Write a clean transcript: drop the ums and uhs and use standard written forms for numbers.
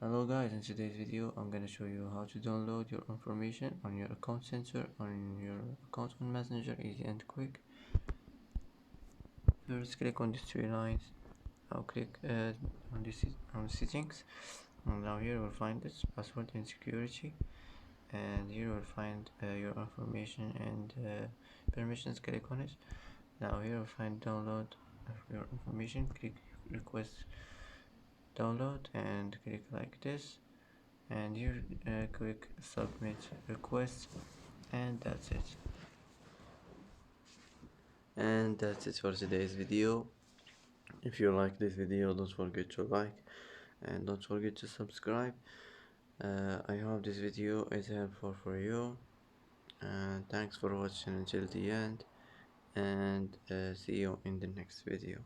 Hello guys, in today's video I'm gonna show you how to download your information on your account sensor on your account on Messenger, easy and quick. First click on these three lines. Now click on settings, and now here you'll find this password and security, and here you'll find your information and permissions. Click on it. Now here you'll find download your information. Click request download and click like this, and here click submit request, and that's it for today's video. If you like this video, don't forget to like and don't forget to subscribe. I hope this video is helpful for you, and thanks for watching until the end, and see you in the next video.